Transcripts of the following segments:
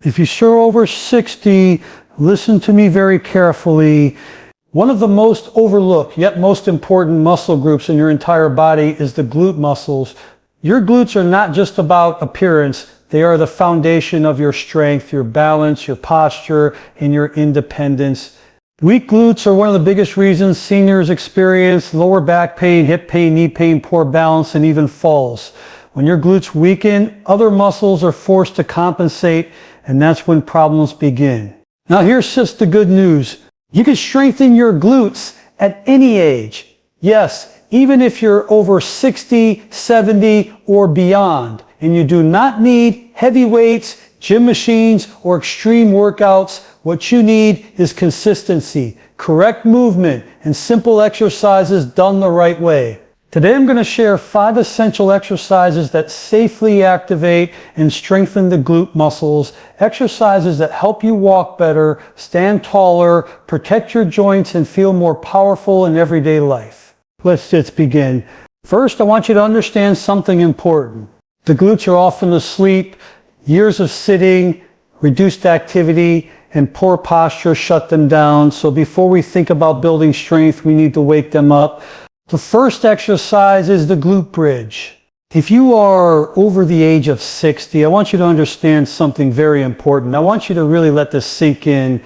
If you're over 60, listen to me very carefully. One of the most overlooked, yet most important muscle groups in your entire body is the glute muscles. Your glutes are not just about appearance. They are the foundation of your strength, your balance, your posture, and your independence. Weak glutes are one of the biggest reasons seniors experience lower back pain, hip pain, knee pain, poor balance, and even falls. When your glutes weaken, other muscles are forced to compensate, and that's when problems begin. Now here's just the good news. You can strengthen your glutes at any age. Yes, even if you're over 60, 70, or beyond, and you do not need heavy weights, gym machines, or extreme workouts. What you need is consistency, correct movement, and simple exercises done the right way. Today I'm going to share 5 essential exercises that safely activate and strengthen the glute muscles, exercises that help you walk better, stand taller, protect your joints, and feel more powerful in everyday life. Let's just begin. First, I want you to understand something important. The glutes are often asleep. Years of sitting, reduced activity, and poor posture shut them down. So before we think about building strength, we need to wake them up. The first exercise is the glute bridge. If you are over the age of 60, I want you to understand something very important. I want you to really let this sink in.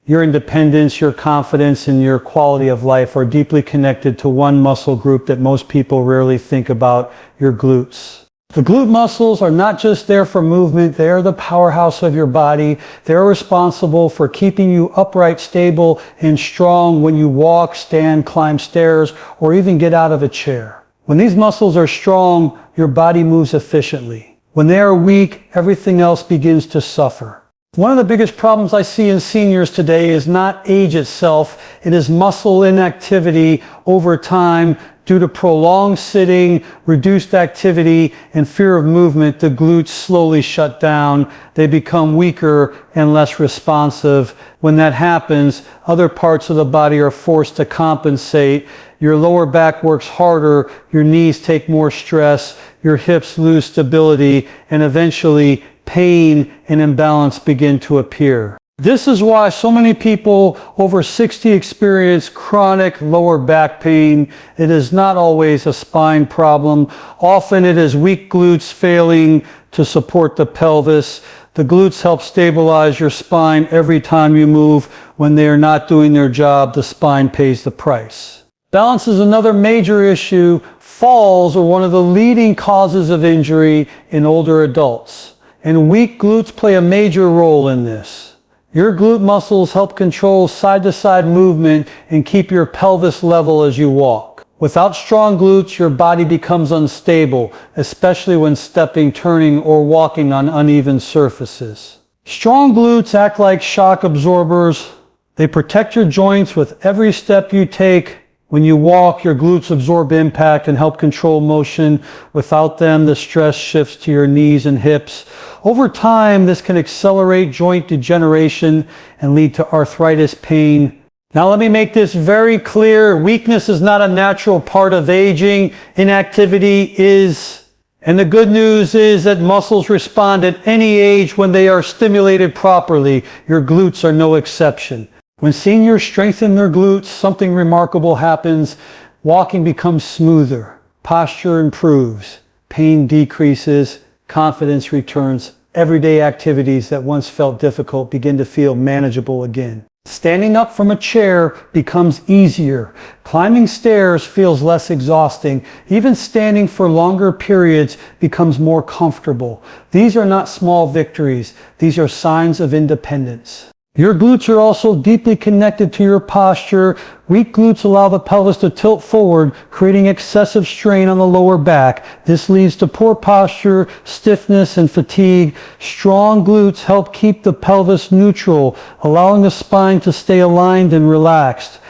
Your independence, your confidence, and your quality of life are deeply connected to one muscle group that most people rarely think about, your glutes. The glute muscles are not just there for movement, they are the powerhouse of your body. They're responsible for keeping you upright, stable, and strong when you walk, stand, climb stairs, or even get out of a chair. When these muscles are strong, your body moves efficiently. When they are weak, everything else begins to suffer. One of the biggest problems I see in seniors today is not age itself, it is muscle inactivity over time. Due to prolonged sitting, reduced activity, and fear of movement, the glutes slowly shut down. They become weaker and less responsive. When that happens, other parts of the body are forced to compensate. Your lower back works harder, your knees take more stress, your hips lose stability, and eventually pain and imbalance begin to appear. This is why so many people over 60 experience chronic lower back pain. It is not always a spine problem. Often it is weak glutes failing to support the pelvis. The glutes help stabilize your spine every time you move. When they are not doing their job, the spine pays the price. Balance is another major issue. Falls are one of the leading causes of injury in older adults, and weak glutes play a major role in this. Your glute muscles help control side-to-side movement and keep your pelvis level as you walk. Without strong glutes, your body becomes unstable, especially when stepping, turning, or walking on uneven surfaces. Strong glutes act like shock absorbers. They protect your joints with every step you take. When you walk, your glutes absorb impact and help control motion. Without them, the stress shifts to your knees and hips. Over time, this can accelerate joint degeneration and lead to arthritis pain. Now let me make this very clear. Weakness is not a natural part of aging. Inactivity is. And the good news is that muscles respond at any age when they are stimulated properly. Your glutes are no exception. When seniors strengthen their glutes, something remarkable happens. Walking becomes smoother, posture improves, pain decreases, confidence returns. Everyday activities that once felt difficult begin to feel manageable again. Standing up from a chair becomes easier. Climbing stairs feels less exhausting. Even standing for longer periods becomes more comfortable. These are not small victories. These are signs of independence. Your glutes are also deeply connected to your posture. Weak glutes allow the pelvis to tilt forward, creating excessive strain on the lower back. This leads to poor posture, stiffness, and fatigue. Strong glutes help keep the pelvis neutral, allowing the spine to stay aligned and relaxed.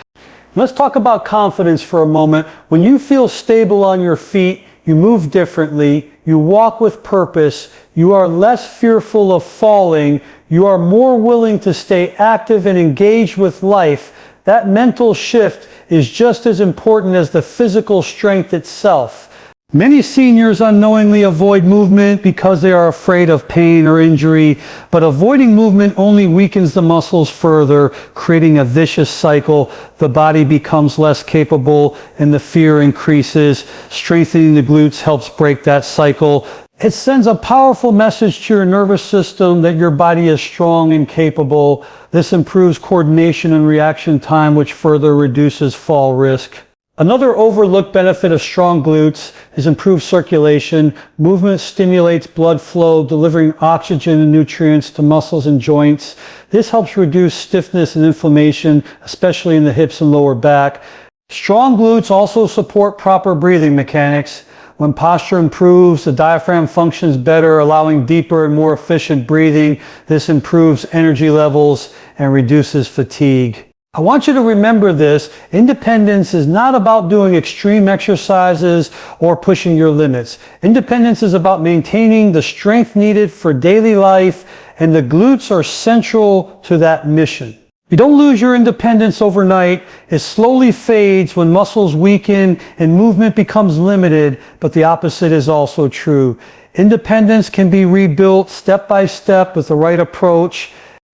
Let's talk about confidence for a moment. When you feel stable on your feet, you move differently, you walk with purpose, you are less fearful of falling, you are more willing to stay active and engaged with life. That mental shift is just as important as the physical strength itself. Many seniors unknowingly avoid movement because they are afraid of pain or injury, but avoiding movement only weakens the muscles further, creating a vicious cycle. The body becomes less capable and the fear increases. Strengthening the glutes helps break that cycle. It sends a powerful message to your nervous system that your body is strong and capable. This improves coordination and reaction time, which further reduces fall risk. Another overlooked benefit of strong glutes is improved circulation. Movement stimulates blood flow, delivering oxygen and nutrients to muscles and joints. This helps reduce stiffness and inflammation, especially in the hips and lower back. Strong glutes also support proper breathing mechanics. When posture improves, the diaphragm functions better, allowing deeper and more efficient breathing. This improves energy levels and reduces fatigue. I want you to remember this. Independence is not about doing extreme exercises or pushing your limits. Independence is about maintaining the strength needed for daily life, and the glutes are central to that mission. You don't lose your independence overnight. It slowly fades when muscles weaken and movement becomes limited, but the opposite is also true. Independence can be rebuilt step by step with the right approach.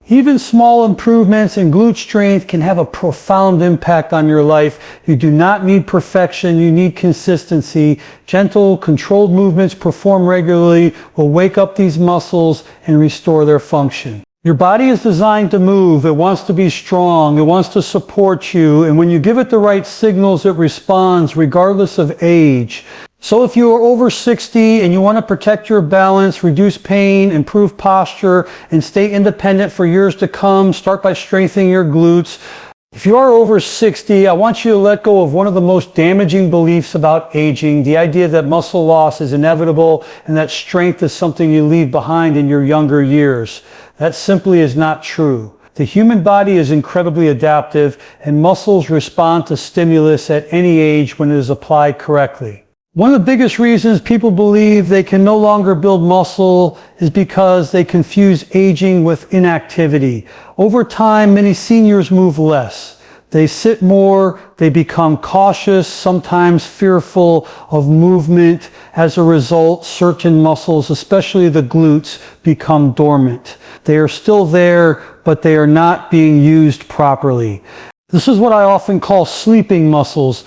Even small improvements in glute strength can have a profound impact on your life. You do not need perfection, you need consistency. Gentle, controlled movements performed regularly will wake up these muscles and restore their function. Your body is designed to move. It wants to be strong. It wants to support you. And when you give it the right signals, it responds regardless of age. So if you are over 60 and you want to protect your balance, reduce pain, improve posture, and stay independent for years to come, start by strengthening your glutes. If you are over 60, I want you to let go of one of the most damaging beliefs about aging, the idea that muscle loss is inevitable and that strength is something you leave behind in your younger years. That simply is not true. The human body is incredibly adaptive, and muscles respond to stimulus at any age when it is applied correctly. One of the biggest reasons people believe they can no longer build muscle is because they confuse aging with inactivity. Over time, many seniors move less. They sit more, they become cautious, sometimes fearful of movement. As a result, certain muscles, especially the glutes, become dormant. They are still there, but they are not being used properly. This is what I often call sleeping muscles.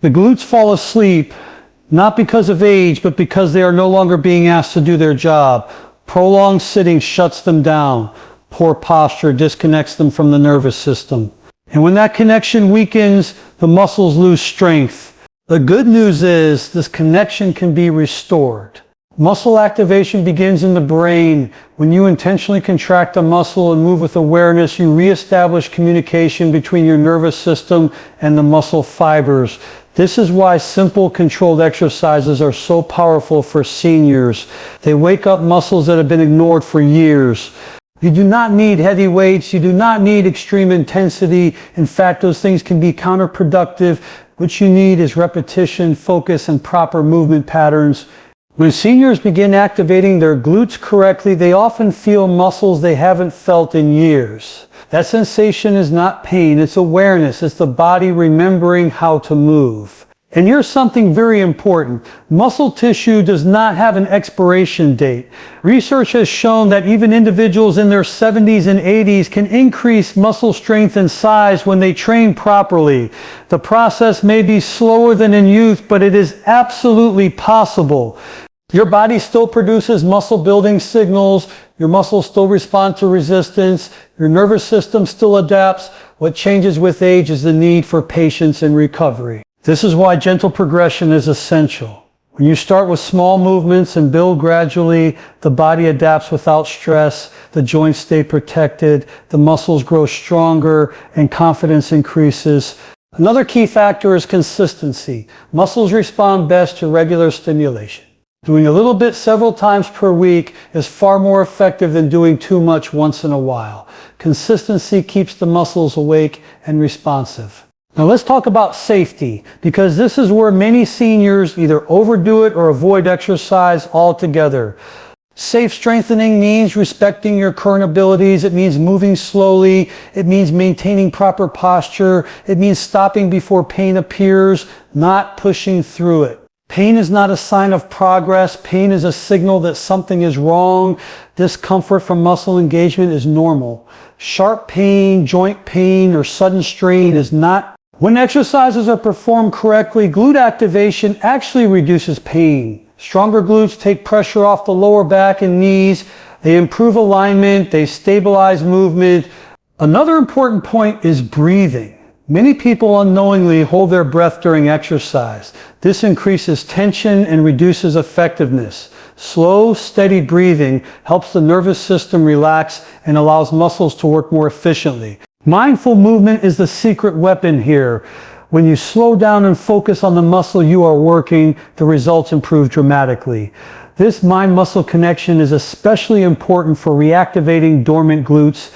The glutes fall asleep, not because of age, but because they are no longer being asked to do their job. Prolonged sitting shuts them down. Poor posture disconnects them from the nervous system. And when that connection weakens, the muscles lose strength. The good news is this connection can be restored. Muscle activation begins in the brain. When you intentionally contract a muscle and move with awareness, you reestablish communication between your nervous system and the muscle fibers. This is why simple, controlled exercises are so powerful for seniors. They wake up muscles that have been ignored for years. You do not need heavy weights. You do not need extreme intensity. In fact, those things can be counterproductive. What you need is repetition, focus, and proper movement patterns. When seniors begin activating their glutes correctly, they often feel muscles they haven't felt in years. That sensation is not pain, it's awareness. It's the body remembering how to move. And here's something very important. Muscle tissue does not have an expiration date. Research has shown that even individuals in their 70s and 80s can increase muscle strength and size when they train properly. The process may be slower than in youth, but it is absolutely possible. Your body still produces muscle building signals. Your muscles still respond to resistance. Your nervous system still adapts. What changes with age is the need for patience and recovery. This is why gentle progression is essential. When you start with small movements and build gradually, the body adapts without stress, the joints stay protected, the muscles grow stronger, and confidence increases. Another key factor is consistency. Muscles respond best to regular stimulation. Doing a little bit several times per week is far more effective than doing too much once in a while. Consistency keeps the muscles awake and responsive. Now let's talk about safety, because this is where many seniors either overdo it or avoid exercise altogether. Safe strengthening means respecting your current abilities. It means moving slowly. It means maintaining proper posture. It means stopping before pain appears, not pushing through it. Pain is not a sign of progress. Pain is a signal that something is wrong. Discomfort from muscle engagement is normal. Sharp pain, joint pain, or sudden strain is not. When exercises are performed correctly, glute activation actually reduces pain. Stronger glutes take pressure off the lower back and knees. They improve alignment. They stabilize movement. Another important point is breathing. Many people unknowingly hold their breath during exercise. This increases tension and reduces effectiveness. Slow, steady breathing helps the nervous system relax and allows muscles to work more efficiently. Mindful movement is the secret weapon here. When you slow down and focus on the muscle you are working, the results improve dramatically. This mind-muscle connection is especially important for reactivating dormant glutes.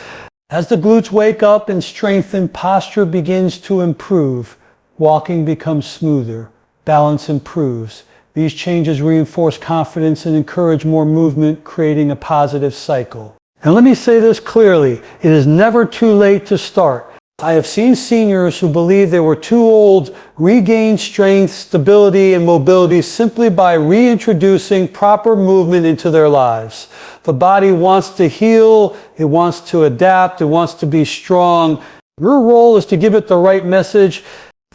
As the glutes wake up and strengthen, posture begins to improve. Walking becomes smoother. Balance improves. These changes reinforce confidence and encourage more movement, creating a positive cycle. And let me say this clearly, it is never too late to start. I have seen seniors who believe they were too old regain strength, stability, and mobility simply by reintroducing proper movement into their lives. The body wants to heal, it wants to adapt, it wants to be strong. Your role is to give it the right message.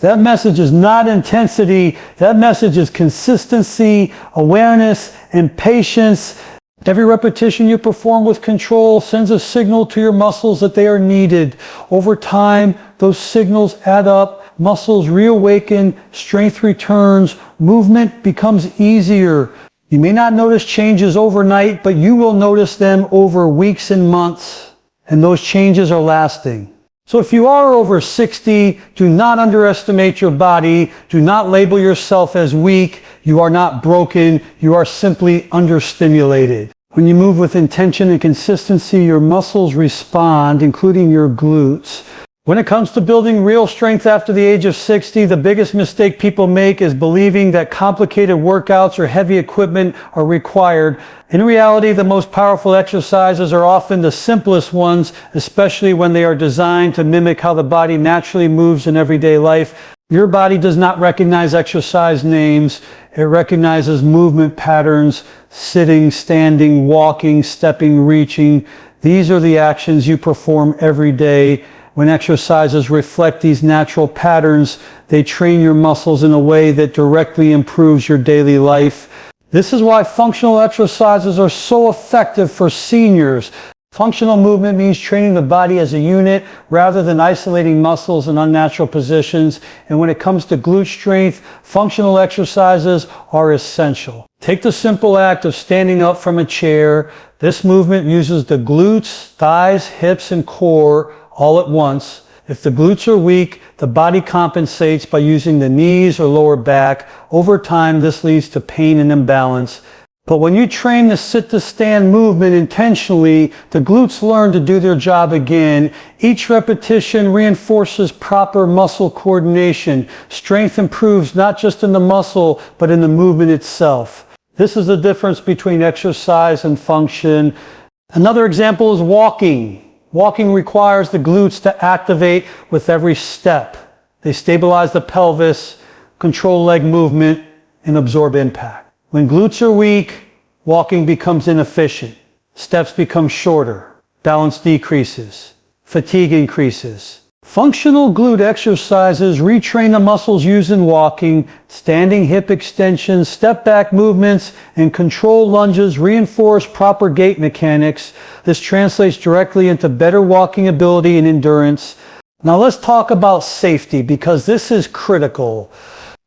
That message is not intensity, that message is consistency, awareness, and patience. Every repetition you perform with control sends a signal to your muscles that they are needed. Over time, those signals add up, muscles reawaken, strength returns, movement becomes easier. You may not notice changes overnight, but you will notice them over weeks and months, and those changes are lasting. So if you are over 60, do not underestimate your body. Do not label yourself as weak. You are not broken. You are simply understimulated. When you move with intention and consistency, your muscles respond, including your glutes. When it comes to building real strength after the age of 60, the biggest mistake people make is believing that complicated workouts or heavy equipment are required. In reality, the most powerful exercises are often the simplest ones, especially when they are designed to mimic how the body naturally moves in everyday life. Your body does not recognize exercise names. It recognizes movement patterns, sitting, standing, walking, stepping, reaching. These are the actions you perform every day. When exercises reflect these natural patterns, they train your muscles in a way that directly improves your daily life. This is why functional exercises are so effective for seniors. Functional movement means training the body as a unit rather than isolating muscles in unnatural positions. And when it comes to glute strength, functional exercises are essential. Take the simple act of standing up from a chair. This movement uses the glutes, thighs, hips, and core all at once. If the glutes are weak, the body compensates by using the knees or lower back. Over time, this leads to pain and imbalance. But when you train the sit-to-stand movement intentionally, the glutes learn to do their job again. Each repetition reinforces proper muscle coordination. Strength improves not just in the muscle, but in the movement itself. This is the difference between exercise and function. Another example is walking. Walking requires the glutes to activate with every step. They stabilize the pelvis, control leg movement, and absorb impact. When glutes are weak, walking becomes inefficient. Steps become shorter. Balance decreases. Fatigue increases. Functional glute exercises retrain the muscles used in walking. Standing hip extensions, step back movements, and control lunges reinforce proper gait mechanics. This translates directly into better walking ability and endurance. Now let's talk about safety, because this is critical.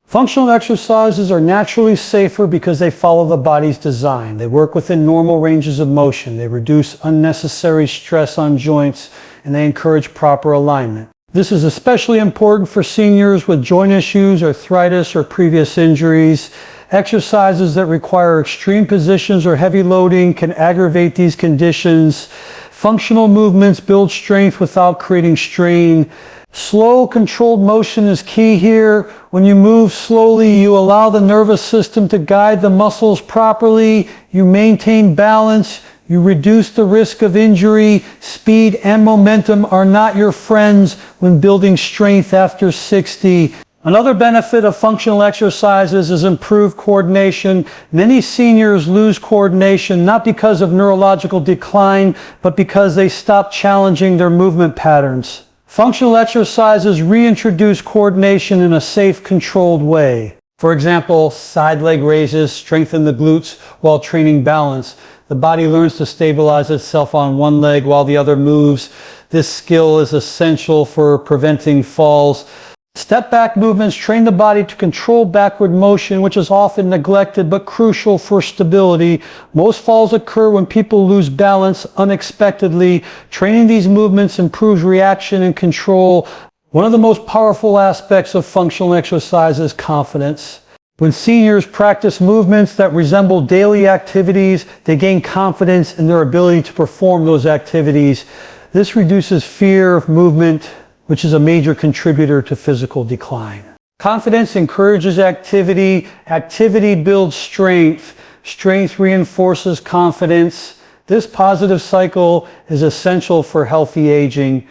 Functional exercises are naturally safer because they follow the body's design. They work within normal ranges of motion. They reduce unnecessary stress on joints, and they encourage proper alignment. This is especially important for seniors with joint issues, arthritis, or previous injuries. Exercises that require extreme positions or heavy loading can aggravate these conditions. Functional movements build strength without creating strain. Slow, controlled motion is key here. When you move slowly, you allow the nervous system to guide the muscles properly. You maintain balance. You reduce the risk of injury. Speed and momentum are not your friends when building strength after 60. Another benefit of functional exercises is improved coordination. Many seniors lose coordination not because of neurological decline, but because they stop challenging their movement patterns. Functional exercises reintroduce coordination in a safe, controlled way. For example, side leg raises strengthen the glutes while training balance. The body learns to stabilize itself on one leg while the other moves. This skill is essential for preventing falls. Step back movements train the body to control backward motion, which is often neglected but crucial for stability. Most falls occur when people lose balance unexpectedly. Training these movements improves reaction and control. One of the most powerful aspects of functional exercise is confidence. When seniors practice movements that resemble daily activities, they gain confidence in their ability to perform those activities. This reduces fear of movement, which is a major contributor to physical decline. Confidence encourages activity. Activity builds strength. Strength reinforces confidence. This positive cycle is essential for healthy aging.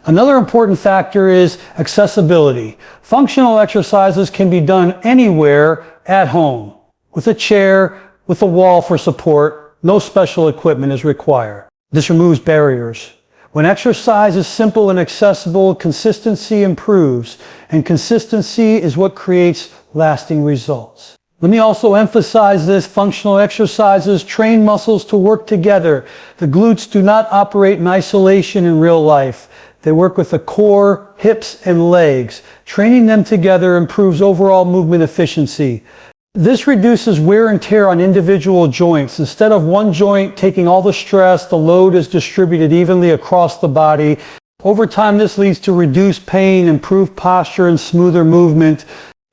Another important factor is accessibility. Functional exercises can be done anywhere at home, with a chair, with a wall for support. No special equipment is required. This removes barriers. When exercise is simple and accessible, consistency improves, and consistency is what creates lasting results. Let me also emphasize this: functional exercises train muscles to work together. The glutes do not operate in isolation in real life. They work with the core, hips, and legs. Training them together improves overall movement efficiency. This reduces wear and tear on individual joints. Instead of one joint taking all the stress, the load is distributed evenly across the body. Over time, this leads to reduced pain, improved posture, and smoother movement.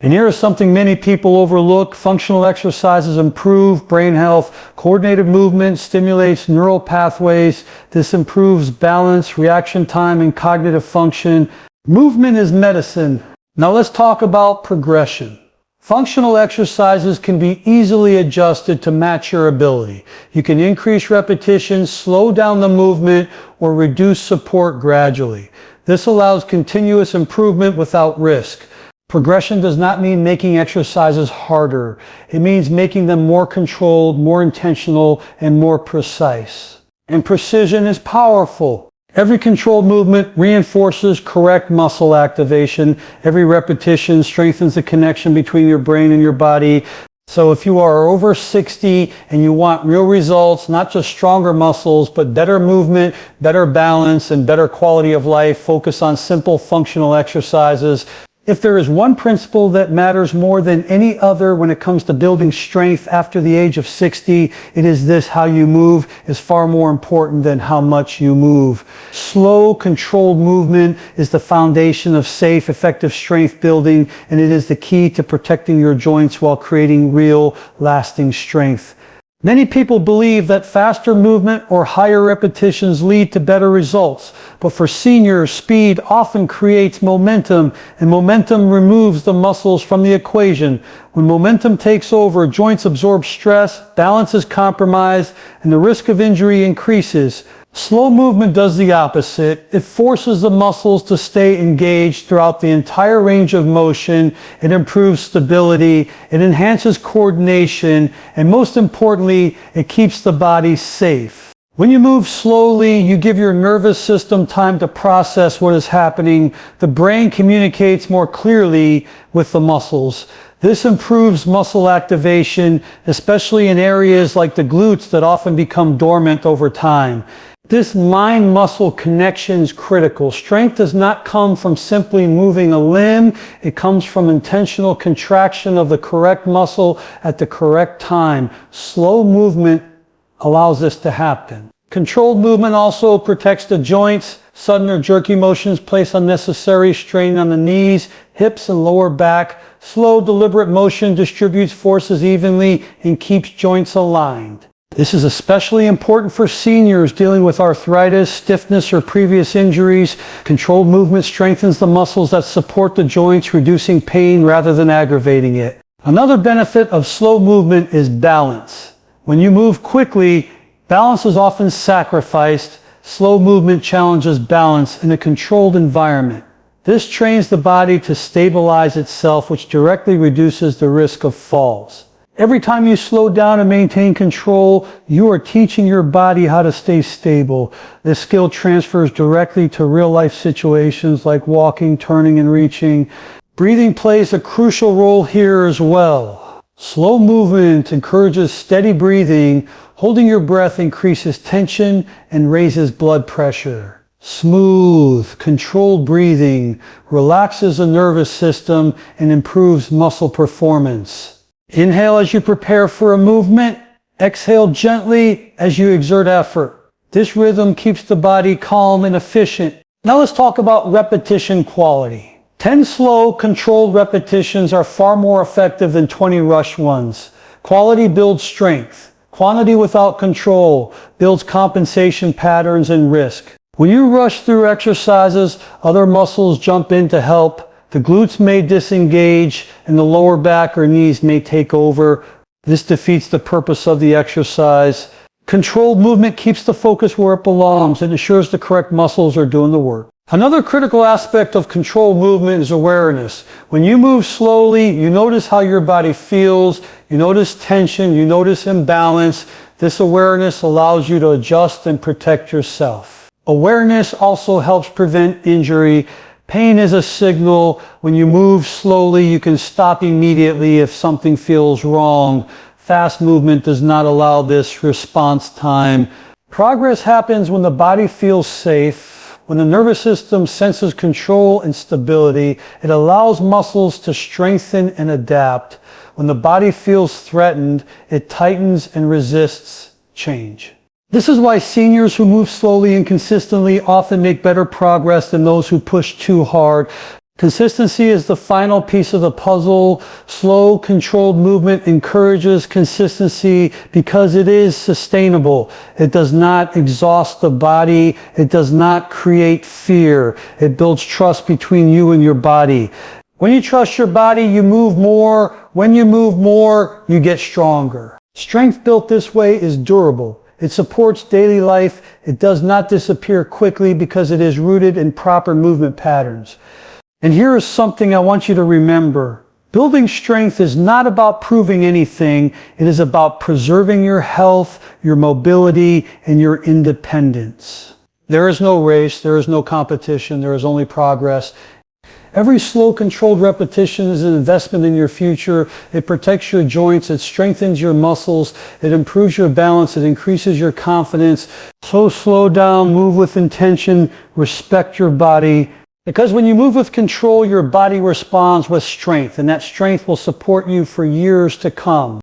And here is something many people overlook: functional exercises improve brain health. Coordinated movement stimulates neural pathways. This improves balance, reaction time, and cognitive function. Movement is medicine. Now let's talk about progression. Functional exercises can be easily adjusted to match your ability. You can increase repetitions, slow down the movement, or reduce support gradually. This allows continuous improvement without risk. Progression does not mean making exercises harder. It means making them more controlled, more intentional, and more precise. And precision is powerful. Every controlled movement reinforces correct muscle activation. Every repetition strengthens the connection between your brain and your body. So if you are over 60 and you want real results, not just stronger muscles, but better movement, better balance, and better quality of life, focus on simple functional exercises. If there is one principle that matters more than any other when it comes to building strength after the age of 60, it is this: how you move is far more important than how much you move. Slow, controlled movement is the foundation of safe, effective strength building, and it is the key to protecting your joints while creating real, lasting strength. Many people believe that faster movement or higher repetitions lead to better results, but for seniors, speed often creates momentum, and momentum removes the muscles from the equation. When momentum takes over, joints absorb stress, balance is compromised, and the risk of injury increases. Slow movement does the opposite. It forces the muscles to stay engaged throughout the entire range of motion. It improves stability. It enhances coordination. And most importantly, it keeps the body safe. When you move slowly, you give your nervous system time to process what is happening. The brain communicates more clearly with the muscles. This improves muscle activation, especially in areas like the glutes that often become dormant over time. This mind-muscle connection is critical. Strength does not come from simply moving a limb. It comes from intentional contraction of the correct muscle at the correct time. Slow movement allows this to happen. Controlled movement also protects the joints. Sudden or jerky motions place unnecessary strain on the knees, hips, and lower back. Slow, deliberate motion distributes forces evenly and keeps joints aligned. This is especially important for seniors dealing with arthritis, stiffness, or previous injuries. Controlled movement strengthens the muscles that support the joints, reducing pain rather than aggravating it. Another benefit of slow movement is balance. When you move quickly, balance is often sacrificed. Slow movement challenges balance in a controlled environment. This trains the body to stabilize itself, which directly reduces the risk of falls. Every time you slow down and maintain control, you are teaching your body how to stay stable. This skill transfers directly to real-life situations like walking, turning, and reaching. Breathing plays a crucial role here as well. Slow movement encourages steady breathing. Holding your breath increases tension and raises blood pressure. Smooth, controlled breathing relaxes the nervous system and improves muscle performance. Inhale as you prepare for a movement. Exhale gently as you exert effort. This rhythm keeps the body calm and efficient. Now let's talk about repetition quality. 10 slow, controlled repetitions are far more effective than 20 rushed ones. Quality builds strength. Quantity without control builds compensation patterns and risk. When you rush through exercises, other muscles jump in to help. The glutes may disengage and the lower back or knees may take over. This defeats the purpose of the exercise. Controlled movement keeps the focus where it belongs and ensures the correct muscles are doing the work. Another critical aspect of controlled movement is awareness. When you move slowly, you notice how your body feels, you notice tension, you notice imbalance. This awareness allows you to adjust and protect yourself. Awareness also helps prevent injury. Pain is a signal. When you move slowly, you can stop immediately if something feels wrong. Fast movement does not allow this response time. Progress happens when the body feels safe. When the nervous system senses control and stability, it allows muscles to strengthen and adapt. When the body feels threatened, it tightens and resists change. This is why seniors who move slowly and consistently often make better progress than those who push too hard. Consistency is the final piece of the puzzle. Slow, controlled movement encourages consistency because it is sustainable. It does not exhaust the body. It does not create fear. It builds trust between you and your body. When you trust your body, you move more. When you move more, you get stronger. Strength built this way is durable. It supports daily life. It does not disappear quickly because it is rooted in proper movement patterns. And here is something I want you to remember. Building strength is not about proving anything. It is about preserving your health, your mobility, and your independence. There is no race. There is no competition. There is only progress. Every slow, controlled repetition is an investment in your future. It protects your joints. It strengthens your muscles. It improves your balance. It increases your confidence. So slow down, move with intention, respect your body. Because when you move with control, your body responds with strength, and that strength will support you for years to come.